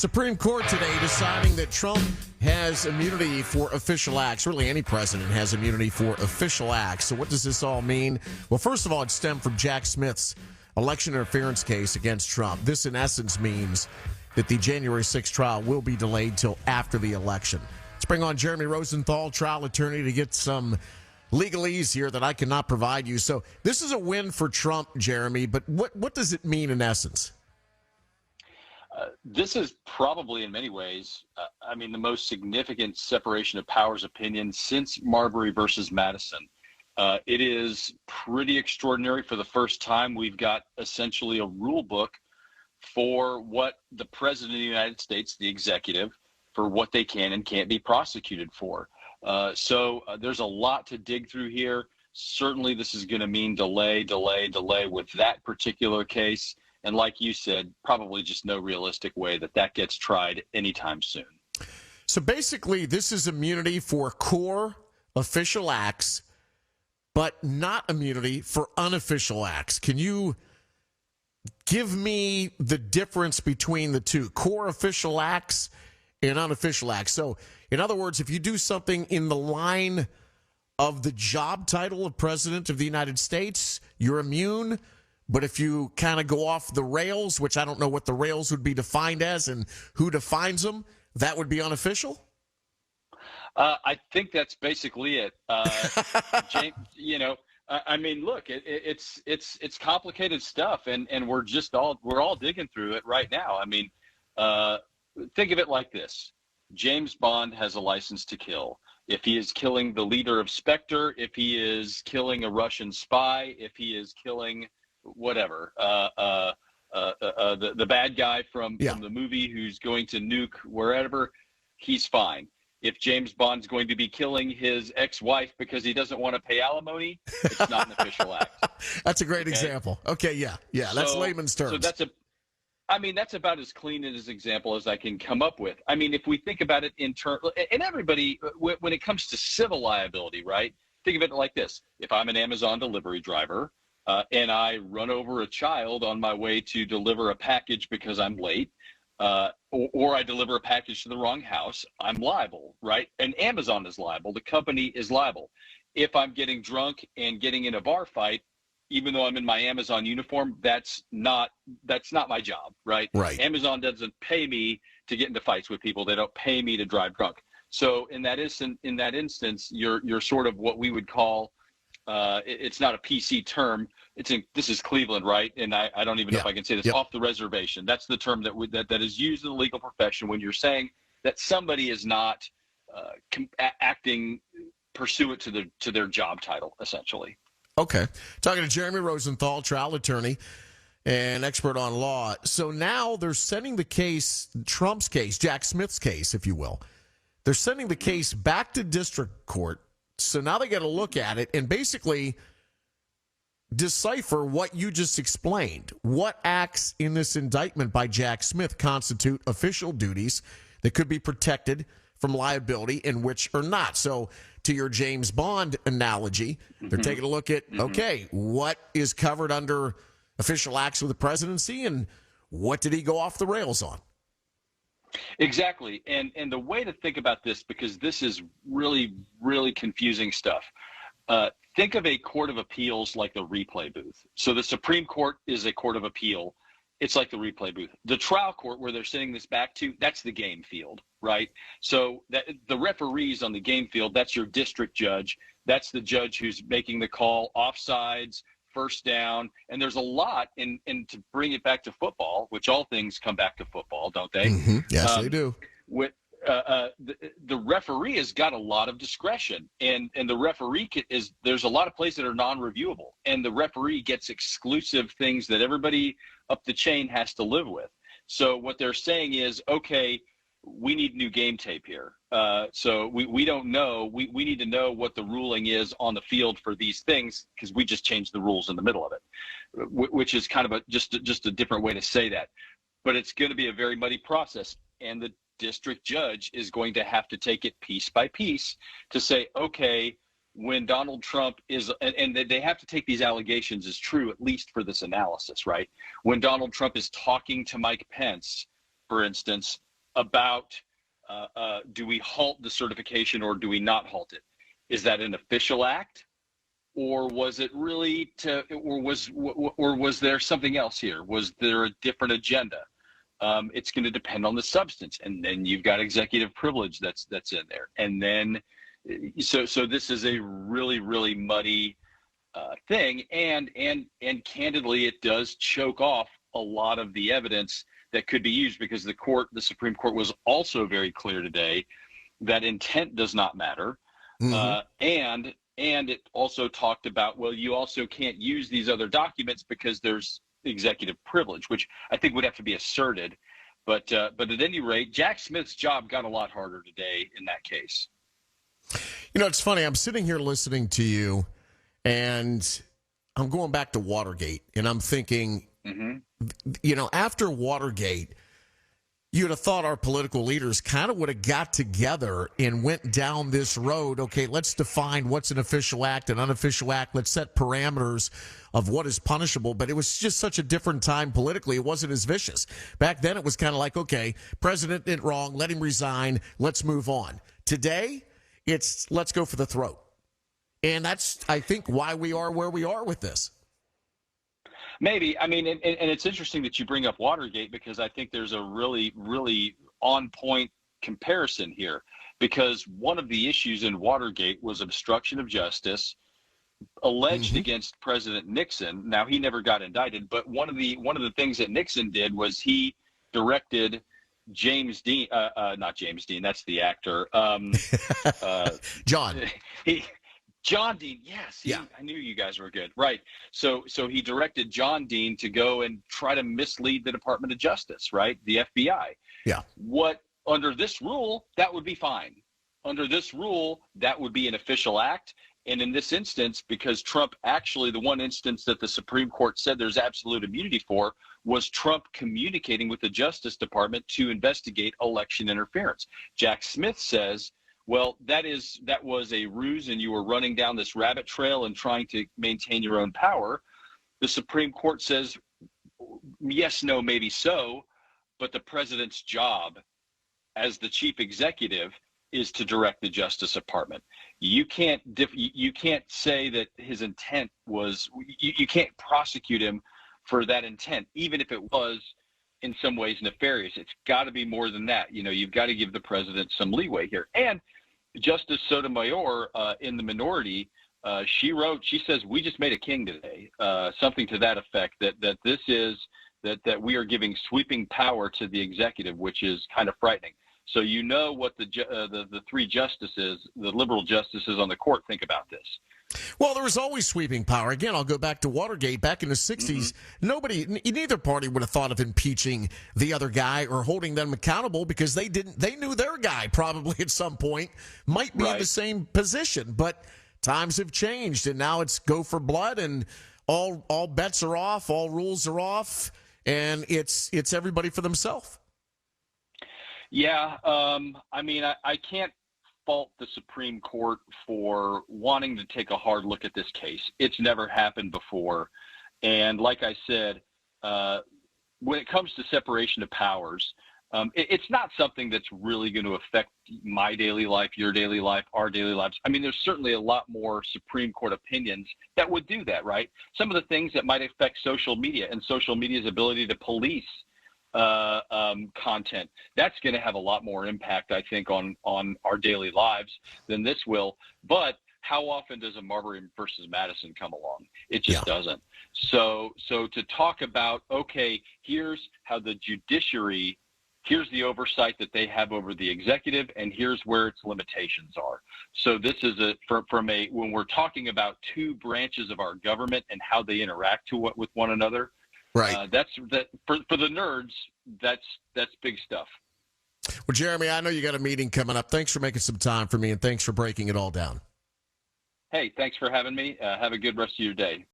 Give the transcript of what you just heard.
Supreme Court today deciding that Trump has immunity for official acts. Really, any president has immunity for official acts. So what does this all mean? Well, first of all, it stemmed from Jack Smith's election interference case against Trump. This, in essence, means that the January 6th trial will be delayed till after the election. Let's bring on Jeremy Rosenthal, trial attorney, to get some legalese here that I cannot provide you. So this is a win for Trump, Jeremy, but what does it mean in essence? This is probably in many ways, the most significant separation of powers opinion since Marbury versus Madison. It is pretty extraordinary. For the first time, we've got essentially a rule book for what the president of the United States, the executive, for what they can and can't be prosecuted for. So there's a lot to dig through here. Certainly, this is going to mean delay with that particular case. And like you said, probably just no realistic way that gets tried anytime soon. So basically, this is immunity for core official acts, but not immunity for unofficial acts. Can you give me the difference between the two, core official acts and unofficial acts? So, in other words, if you do something in the line of the job title of President of the United States, you're immune. But if you kind of go off the rails, which I don't know what the rails would be defined as and who defines them, that would be unofficial? I think that's basically it. James, look, it's complicated stuff, and we're all digging through it right now. Think of it like this. James Bond has a license to kill. If he is killing the leader of Spectre, if he is killing a Russian spy, if he is killing whatever, the bad guy from the movie who's going to nuke wherever, he's fine. If James Bond's going to be killing his ex-wife because he doesn't want to pay alimony, it's not an official act. That's a great example. Okay, yeah, that's layman's terms. So that's about as clean an example as I can come up with. If we think about it in terms, and everybody, when it comes to civil liability, right? Think of it like this. If I'm an Amazon delivery driver, and I run over a child on my way to deliver a package because I'm late, or I deliver a package to the wrong house, I'm liable, right? And Amazon is liable. The company is liable. If I'm getting drunk and getting in a bar fight, even though I'm in my Amazon uniform, that's not my job, right? Right. Amazon doesn't pay me to get into fights with people. They don't pay me to drive drunk. So in that instance, you're sort of what we would call, it's not a PC term. This is Cleveland, right? And I don't even know if I can say this, off the reservation. That's the term that is used in the legal profession when you're saying that somebody is not acting pursuant to their job title, essentially. Okay. Talking to Jeremy Rosenthal, trial attorney and expert on law. So now they're sending the case, Trump's case, Jack Smith's case, if you will. They're sending the case back to district court. So now they got to look at it and basically decipher what you just explained. What acts in this indictment by Jack Smith constitute official duties that could be protected from liability and which are not? So to your James Bond analogy, they're taking a look at, okay, what is covered under official acts of the presidency and what did he go off the rails on? Exactly. And the way to think about this, because this is really, really confusing stuff. Think of a court of appeals like the replay booth. So the Supreme Court is a court of appeal. It's like the replay booth. The trial court where they're sending this back to, that's the game field, right? So the referees on the game field, that's your district judge. That's the judge who's making the call, offsides, first down. And there's a lot, and to bring it back to football, which all things come back to football, don't they? Mm-hmm. Yes, they do. The referee has got a lot of discretion, and the referee there's a lot of plays that are non-reviewable, and the referee gets exclusive things that everybody up the chain has to live with. So what they're saying is, okay, we need new game tape here. So we don't know. We need to know what the ruling is on the field for these things because we just changed the rules in the middle of it, which is kind of just a different way to say that. But it's going to be a very muddy process, and the district judge is going to have to take it piece by piece to say, okay, when Donald Trump is, and they have to take these allegations as true, at least for this analysis, right? When Donald Trump is talking to Mike Pence, for instance, about do we halt the certification or do we not halt it? Is that an official act, or was it really or was there something else here? Was there a different agenda? It's going to depend on the substance, and then you've got executive privilege that's in there, and then so this is a really, really muddy thing, and candidly, it does choke off a lot of the evidence that could be used, because the Supreme Court was also very clear today that intent does not matter, and it also talked about, well, you also can't use these other documents because there's executive privilege, which I think would have to be asserted. But at any rate, Jack Smith's job got a lot harder today in that case. You know, it's funny. I'm sitting here listening to you, and I'm going back to Watergate, and I'm thinking, you know, after Watergate, you'd have thought our political leaders kind of would have got together and went down this road. Okay, let's define what's an official act, an unofficial act. Let's set parameters of what is punishable. But it was just such a different time politically. It wasn't as vicious. Back then, it was kind of like, okay, president did wrong. Let him resign. Let's move on. Today, it's let's go for the throat. And that's, I think, why we are where we are with this. Maybe. I mean, and it's interesting that you bring up Watergate, because I think there's a really, really on-point comparison here, because one of the issues in Watergate was obstruction of justice alleged against President Nixon. Now, he never got indicted, but one of the things that Nixon did was he directed James Dean, not James Dean, that's the actor. John. John Dean, yes. I knew you guys were good. Right. So he directed John Dean to go and try to mislead the Department of Justice, right? The FBI. Yeah. What, under this rule, that would be fine. Under this rule, that would be an official act. And in this instance, because Trump actually, the one instance that the Supreme Court said there's absolute immunity for was Trump communicating with the Justice Department to investigate election interference. Jack Smith says, well, that was a ruse, and you were running down this rabbit trail and trying to maintain your own power. The Supreme Court says, yes, no, maybe so, but the president's job as the chief executive is to direct the Justice Department. You can't say that his intent was, you can't prosecute him for that intent, even if it was in some ways nefarious. It's got to be more than that. You know, you've got to give the president some leeway here. And Justice Sotomayor, in the minority, she says, we just made a king today, something to that effect, that we are giving sweeping power to the executive, which is kind of frightening. So you know what the three justices, the liberal justices on the court, think about this. Well, there was always sweeping power. Again, I'll go back to Watergate. Back in the 60s, neither party would have thought of impeaching the other guy or holding them accountable, because they knew their guy probably at some point might be in the same position. But times have changed, and now it's go for blood, and all bets are off, all rules are off, and it's everybody for themselves. Yeah, I mean, I can't fault the Supreme Court for wanting to take a hard look at this case. It's never happened before. And like I said, when it comes to separation of powers, it's not something that's really going to affect my daily life, your daily life, our daily lives. I mean, there's certainly a lot more Supreme Court opinions that would do that, right? Some of the things that might affect social media and social media's ability to police content, that's going to have a lot more impact, I think, on our daily lives than this will. But how often does a Marbury versus Madison come along? It just doesn't. So to talk about, okay, here's how the judiciary, here's the oversight that they have over the executive, and here's where its limitations are. So this is when we're talking about two branches of our government and how they interact with one another. Right. For the nerds, that's big stuff. Well, Jeremy, I know you got a meeting coming up. Thanks for making some time for me, and thanks for breaking it all down. Hey, thanks for having me. Have a good rest of your day.